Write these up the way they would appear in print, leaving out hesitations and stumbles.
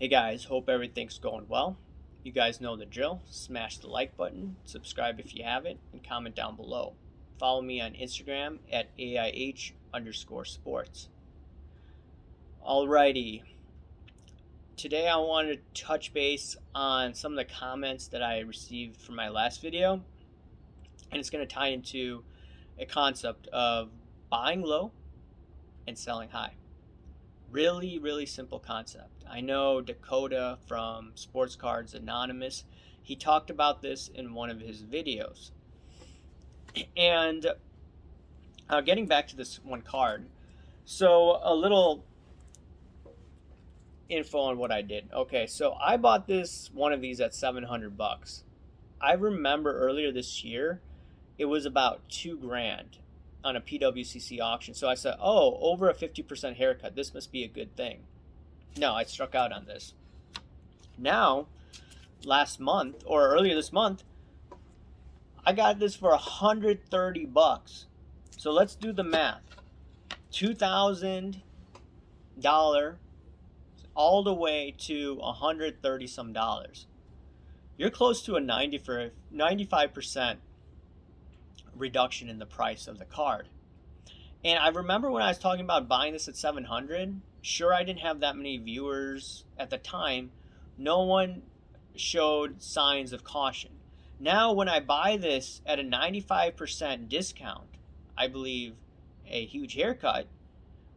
Hey guys, hope everything's going well. You guys know the drill. Smash the like button, subscribe if you haven't, and comment down below. Follow me on Instagram at AIH_sports. Alrighty, today I wanted to touch base on some of the comments that I received from my last video, and it's going to tie into a concept of buying low and selling high. Really, really simple concept. I know Dakota from Sports Cards Anonymous, he talked about this in one of his videos. And getting back to this one card, so a little info on what I did. Okay, so I bought one of these at 700 bucks. I remember earlier this year, it was about 2 grand on a PWCC auction. So I said, oh, over a 50% haircut. This must be a good thing. No, I struck out on this. Now, last month or earlier this month, I got this for 130 bucks. So let's do the math. $2,000 all the way to 130 some dollars. You're close to a 95% reduction in the price of the card. And I remember when I was talking about buying this at 700, sure, I didn't have that many viewers at the time. No one showed signs of caution. Now, when I buy this at a 95% discount, I believe a huge haircut,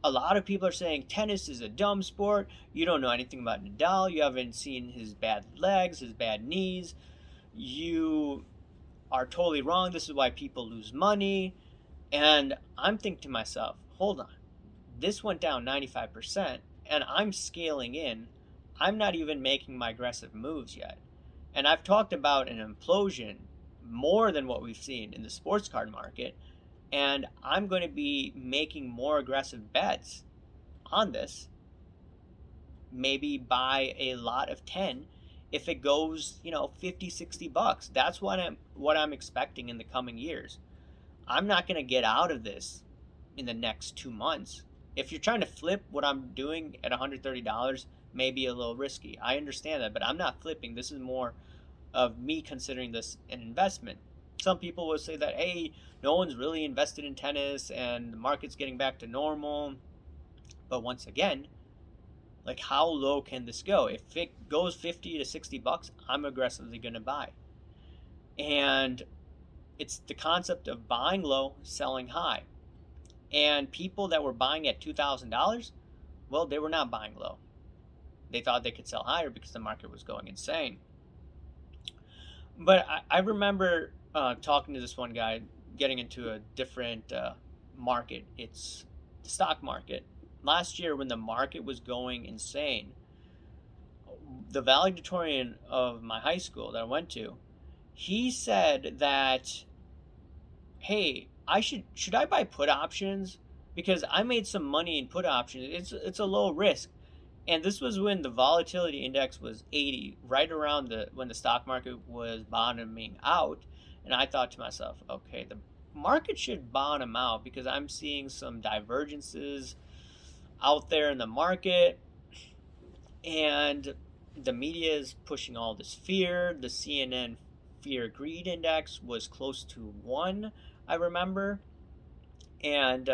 a lot of people are saying tennis is a dumb sport. You don't know anything about Nadal. You haven't seen his bad legs, his bad knees. You are totally wrong. This is why people lose money. And I'm thinking to myself, hold on. This went down 95%, and I'm scaling in. I'm not even making my aggressive moves yet. And I've talked about an implosion more than what we've seen in the sports card market. And I'm going to be making more aggressive bets on this. Maybe buy a lot of 10 if it goes, 50, 60 bucks. That's what I'm expecting in the coming years. I'm not going to get out of this in the next 2 months. If you're trying to flip what I'm doing at $130, maybe a little risky. I understand that, but I'm not flipping. This is more of me considering this an investment. Some people will say that, hey, no one's really invested in tennis and the market's getting back to normal. But once again, like, how low can this go? If it goes 50 to 60 bucks, I'm aggressively going to buy. And it's the concept of buying low, selling high. And people that were buying at $2,000, well, they were not buying low. They thought they could sell higher because the market was going insane. But I remember talking to this one guy, getting into a different market. It's the stock market. Last year, when the market was going insane, the valedictorian of my high school that I went to, he said that, hey, should I buy put options because I made some money in put options. It's a low risk. And this was when the volatility index was 80, right around when the stock market was bottoming out. And I thought to myself, okay, the market should bottom out because I'm seeing some divergences out there in the market, and the media is pushing all this fear. The CNN fear greed index was close to 1, I remember. And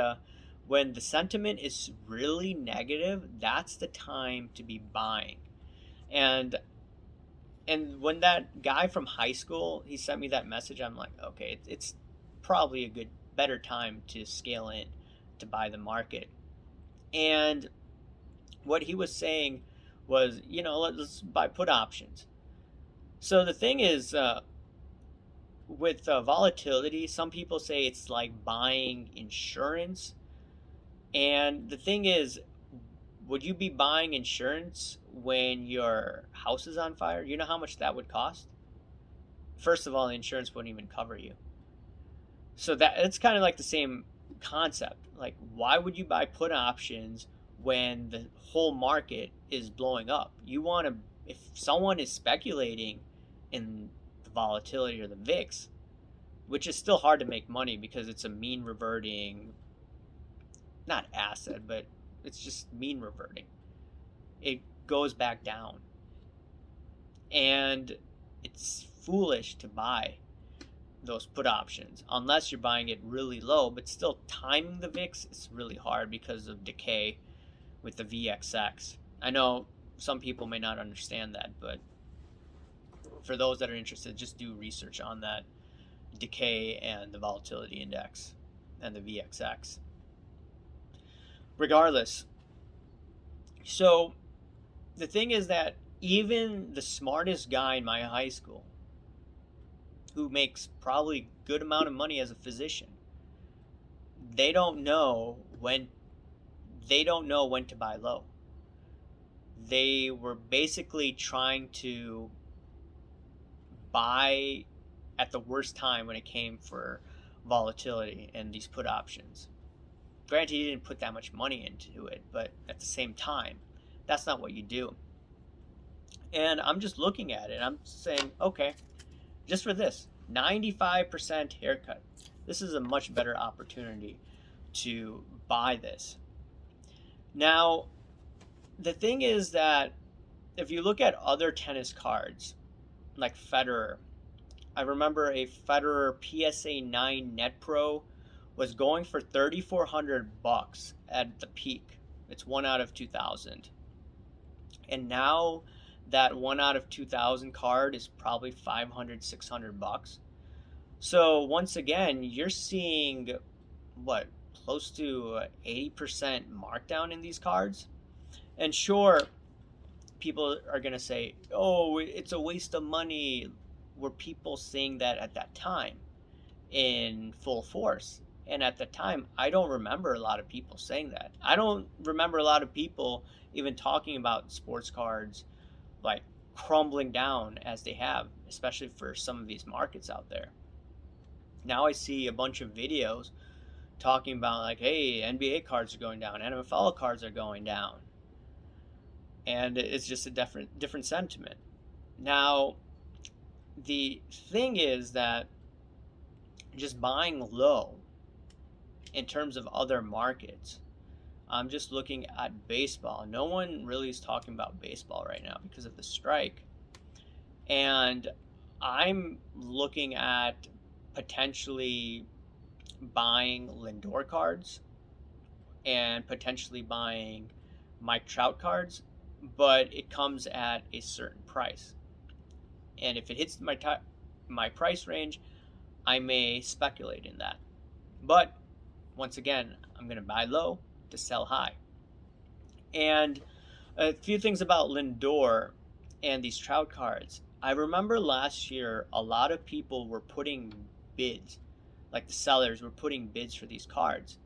when the sentiment is really negative, that's the time to be buying. And when that guy from high school, he sent me that message, I'm like, okay, it's probably a better time to scale in to buy the market. And what he was saying was, let's buy put options. So the thing is, with volatility, some people say it's like buying insurance. And the thing is, would you be buying insurance when your house is on fire? You know how much that would cost? First of all, the insurance wouldn't even cover you. So it's kind of like the same concept. Like, why would you buy put options when the whole market is blowing up? If someone is speculating in the volatility or the VIX, which is still hard to make money because it's a mean reverting, not asset, but it's just mean reverting. goes back down. And it's foolish to buy those put options unless you're buying it really low, but still timing the VIX is really hard because of decay with the VXX. I know some people may not understand that, but for those that are interested, just do research on that decay and the volatility index and the VXX. Regardless, so the thing is that even the smartest guy in my high school, who makes probably good amount of money as a physician, they don't know when to buy low. They were basically trying to buy at the worst time when it came for volatility and these put options. Granted, he didn't put that much money into it, but at the same time, that's not what you do. And I'm just looking at it, I'm saying, okay, just for this 95% haircut, this is a much better opportunity to buy this. Now, the thing is that if you look at other tennis cards, like Federer, I remember a Federer PSA 9 Net Pro was going for $3,400 at the peak. It's 1 out of 2,000. And now that 1 out of 2,000 card is probably $500, $600. So once again, you're seeing what, close to 80% markdown in these cards. And sure, people are going to say, oh, it's a waste of money. Were people saying that at that time in full force? And at the time, I don't remember a lot of people saying that. I don't remember a lot of people even talking about sports cards like crumbling down as they have, especially for some of these markets out there. Now I see a bunch of videos talking about like, hey, NBA cards are going down, NFL cards are going down. And it's just a different sentiment. Now, the thing is that just buying low in terms of other markets, I'm just looking at baseball. No one really is talking about baseball right now because of the strike. And I'm looking at potentially buying Lindor cards and potentially buying Mike Trout cards, but it comes at a certain price. And if it hits my price range, I may speculate in that. But once again, I'm going to buy low to sell high. And a few things about Lindor and these Trout cards. I remember last year, a lot of people were putting bids, like the sellers were putting bids for these cards.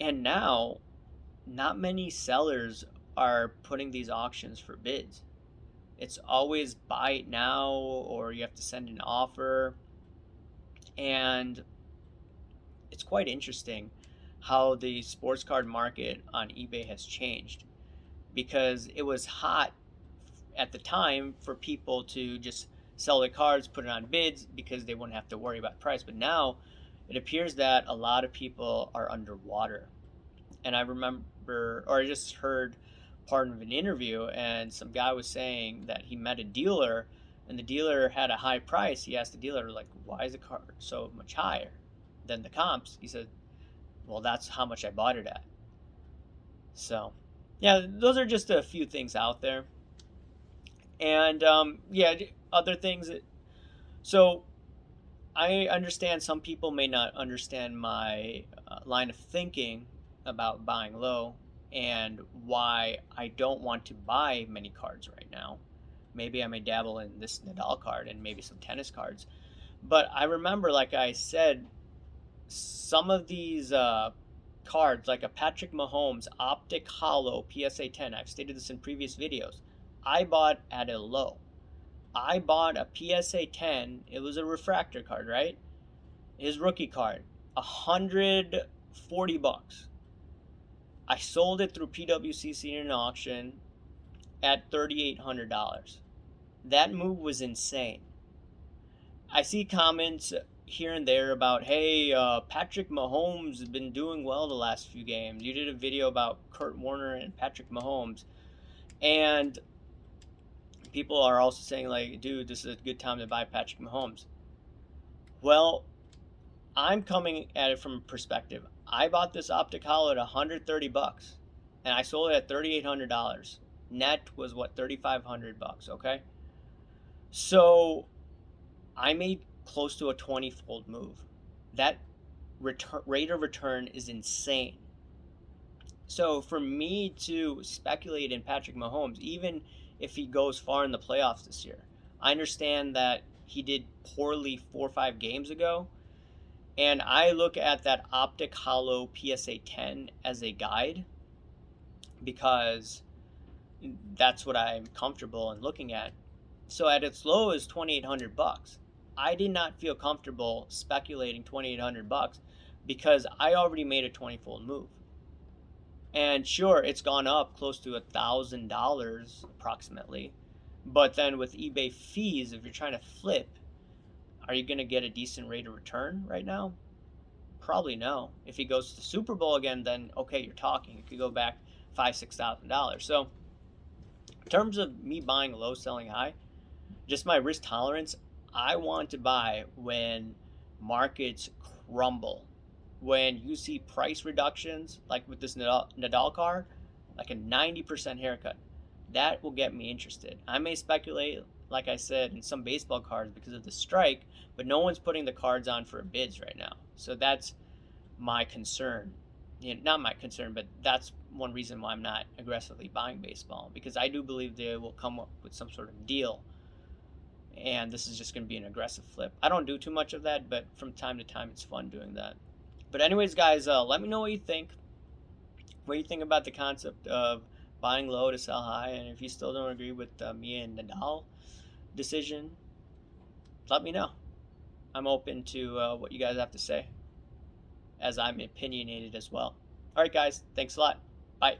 And now, not many sellers are putting these auctions for bids. It's always buy it now, or you have to send an offer. And it's quite interesting how the sports card market on eBay has changed, because it was hot at the time for people to just sell their cards, put it on bids because they wouldn't have to worry about price. But now it appears that a lot of people are underwater. And I remember, or I just heard part of an interview, and some guy was saying that he met a dealer and the dealer had a high price. He asked the dealer, like, why is the card so much higher than the comps? He said, well, that's how much I bought it at. So yeah, those are just a few things out there. And yeah, other things. So I understand some people may not understand my line of thinking about buying low and why I don't want to buy many cards right now. Maybe I may dabble in this Nadal card and maybe some tennis cards. But I remember, like I said, some of these cards, like a Patrick Mahomes Optic Hollow PSA 10, I've stated this in previous videos, I bought at a low. I bought a PSA 10, it was a refractor card, right? His rookie card, $140. I sold it through PWCC in an auction at $3,800. That move was insane. I see comments here and there about, hey, Patrick Mahomes has been doing well the last few games. You did a video about Kurt Warner and Patrick Mahomes. And people are also saying like, dude, this is a good time to buy Patrick Mahomes. Well, I'm coming at it from a perspective. I bought this optic hollow at 130 bucks and I sold it at $3,800. Net was what, 3,500 bucks, okay? So I made close to a 20-fold move. That rate of return is insane. So for me to speculate in Patrick Mahomes, even if he goes far in the playoffs this year, I understand that he did poorly 4 or 5 games ago, and I look at that optic hollow PSA 10 as a guide because that's what I'm comfortable in looking at. So at its low is 2,800 bucks. I did not feel comfortable speculating 2,800 bucks because I already made a 20-fold move. And sure, it's gone up close to $1,000 approximately. But then with eBay fees, if you're trying to flip, are you going to get a decent rate of return right now? Probably no. If he goes to the Super Bowl again, then okay, you're talking. It could go back $5,000-6,000. So in terms of me buying low, selling high, just my risk tolerance, I want to buy when markets crumble, when you see price reductions, like with this Nadal card, like a 90% haircut. That will get me interested. I may speculate, like I said, in some baseball cards because of the strike, but no one's putting the cards on for bids right now. So that's my concern. Not my concern, but that's one reason why I'm not aggressively buying baseball, because I do believe they will come up with some sort of deal and this is just going to be an aggressive flip. I don't do too much of that, but from time to time it's fun doing that. But anyways, guys, let me know what you think. What do you think about the concept of buying low to sell high? And if you still don't agree with me and Nadal decision, let me know. I'm open to what you guys have to say, as I'm opinionated as well. All right, guys, thanks a lot. Bye.